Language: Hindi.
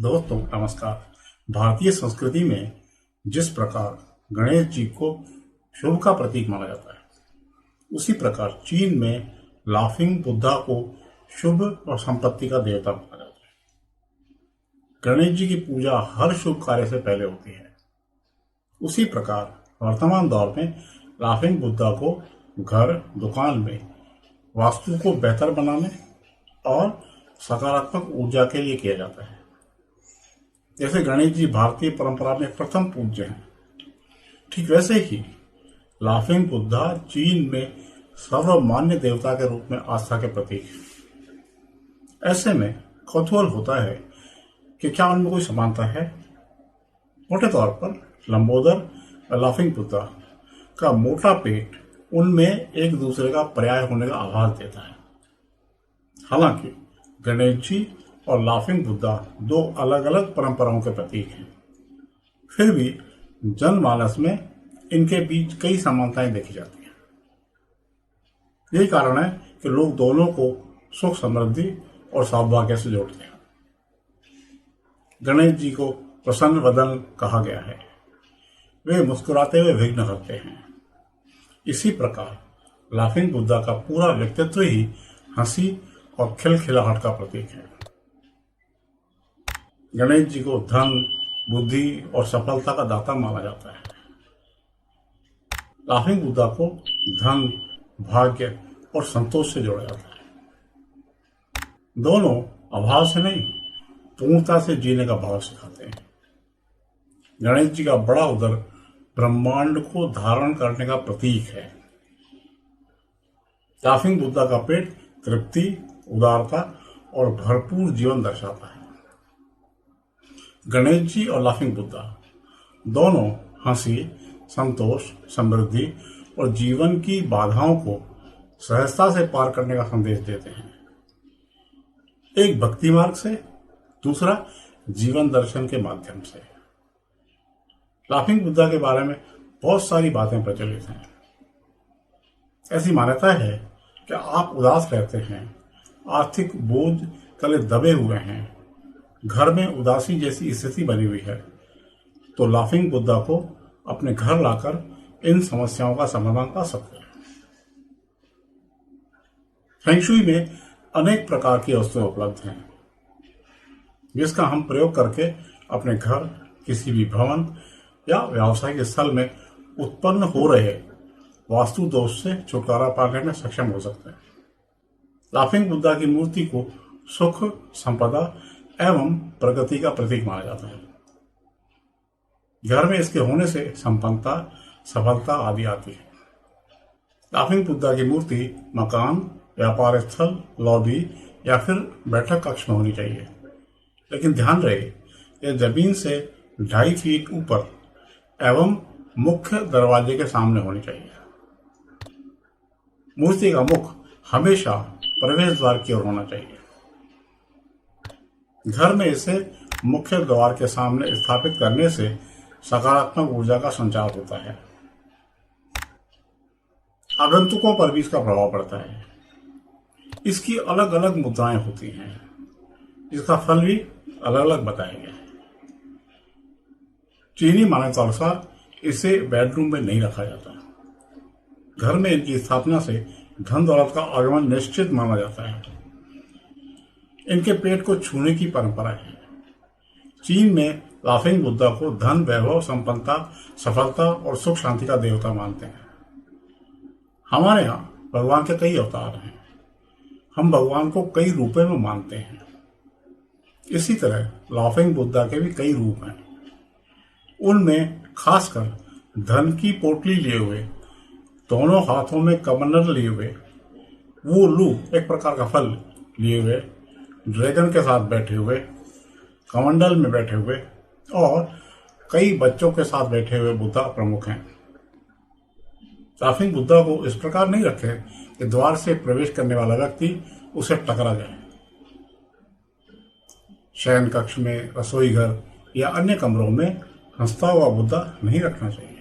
दोस्तों नमस्कार। भारतीय संस्कृति में जिस प्रकार गणेश जी को शुभ का प्रतीक माना जाता है, उसी प्रकार चीन में लाफिंग बुद्धा को शुभ और संपत्ति का देवता माना जाता है। गणेश जी की पूजा हर शुभ कार्य से पहले होती है। उसी प्रकार वर्तमान दौर में लाफिंग बुद्धा को घर, दुकान में वास्तु को बेहतर बनाने और सकारात्मक ऊर्जा के लिए किया जाता है। जैसे गणेश जी भारतीय परंपरा में प्रथम पूज्य हैं, ठीक वैसे ही लाफिंग बुद्धा चीन में सर्वमान्य देवता के रूप में आस्था के प्रतीक है। ऐसे में कौतूहल होता है कि क्या उनमें कोई समानता है। मोटे तौर पर लंबोदर और लाफिंग बुद्धा का मोटा पेट उनमें एक दूसरे का पर्याय होने का आभास देता है। हालांकि गणेश जी और लाफिंग बुद्धा दो अलग अलग परंपराओं के प्रतीक हैं, फिर भी जनमानस में इनके बीच कई समानताएं देखी जाती हैं। यही कारण है कि लोग दोनों को सुख, समृद्धि और सौभाग्य से जोड़ते हैं। गणेश जी को प्रसन्न वदन कहा गया है। वे मुस्कुराते हुए विघ्न हरते हैं। इसी प्रकार लाफिंग बुद्धा का पूरा व्यक्तित्व ही हंसी और खिलखिलाहट का प्रतीक है। गणेश जी को धन, बुद्धि और सफलता का दाता माना जाता है। लाफिंग बुद्धा को धन, भाग्य और संतोष से जोड़ा जाता है। दोनों अभाव से नहीं, पूर्णता से जीने का भाव सिखाते हैं। गणेश जी का बड़ा उदर ब्रह्मांड को धारण करने का प्रतीक है। लाफिंग बुद्धा का पेट तृप्ति, उदारता और भरपूर जीवन दर्शाता है। गणेश जी और लाफिंग बुद्धा दोनों हंसी, संतोष, समृद्धि और जीवन की बाधाओं को सहजता से पार करने का संदेश देते हैं। एक भक्ति मार्ग से, दूसरा जीवन दर्शन के माध्यम से। लाफिंग बुद्धा के बारे में बहुत सारी बातें प्रचलित हैं। ऐसी मान्यता है कि आप उदास रहते हैं, आर्थिक बोझ तले दबे हुए हैं, घर में उदासी जैसी स्थिति बनी हुई है, तो लाफिंग बुद्धा को अपने घर लाकर इन समस्याओं का समाधान पा सकते हैं। फेंग शुई में अनेक प्रकार की वस्तुएं उपलब्ध हैं, जिसका हम प्रयोग करके अपने घर, किसी भी भवन या व्यावसायिक स्थल में उत्पन्न हो रहे वास्तु दोष से छुटकारा पाने में सक्षम हो सकते हैं। लाफिंग बुद्धा की मूर्ति को सुख, संपदा एवं प्रगति का प्रतीक माना जाता है। घर में इसके होने से संपन्नता, सफलता आदि आती है। लाफिंग बुद्धा की मूर्ति मकान, व्यापार स्थल, लॉबी या फिर बैठक कक्ष में होनी चाहिए, लेकिन ध्यान रहे यह जमीन से 2.5 फीट ऊपर एवं मुख्य दरवाजे के सामने होनी चाहिए। मूर्ति का मुख हमेशा प्रवेश द्वार की ओर होना चाहिए। घर में इसे मुख्य द्वार के सामने स्थापित करने से सकारात्मक ऊर्जा का संचार होता है। आगंतुकों पर भी इसका प्रभाव पड़ता है। इसकी अलग अलग मुद्राएं होती हैं, इसका फल भी अलग अलग बताया गया है। चीनी मान्यता अनुसार इसे बेडरूम में नहीं रखा जाता। घर में इनकी स्थापना से धन दौलत का आगमन निश्चित माना जाता है। इनके पेट को छूने की परंपरा है। चीन में लाफिंग बुद्धा को धन, वैभव, संपन्नता, सफलता और सुख शांति का देवता मानते हैं। हमारे यहाँ भगवान के कई अवतार हैं। हम भगवान को कई रूपों में मानते हैं। इसी तरह लाफिंग बुद्धा के भी कई रूप हैं। उनमें खासकर धन की पोटली लिए हुए, दोनों हाथों में कमंडल लिए हुए, वो लू एक प्रकार का फल लिए हुए, ड्रैगन के साथ बैठे हुए, कमंडल में बैठे हुए और कई बच्चों के साथ बैठे हुए बुद्धा प्रमुख हैं। लाफिंग बुद्धा को इस प्रकार नहीं रखे कि द्वार से प्रवेश करने वाला व्यक्ति उसे टकरा जाए। शयन कक्ष में, रसोई घर या अन्य कमरों में हंसता हुआ बुद्धा नहीं रखना चाहिए।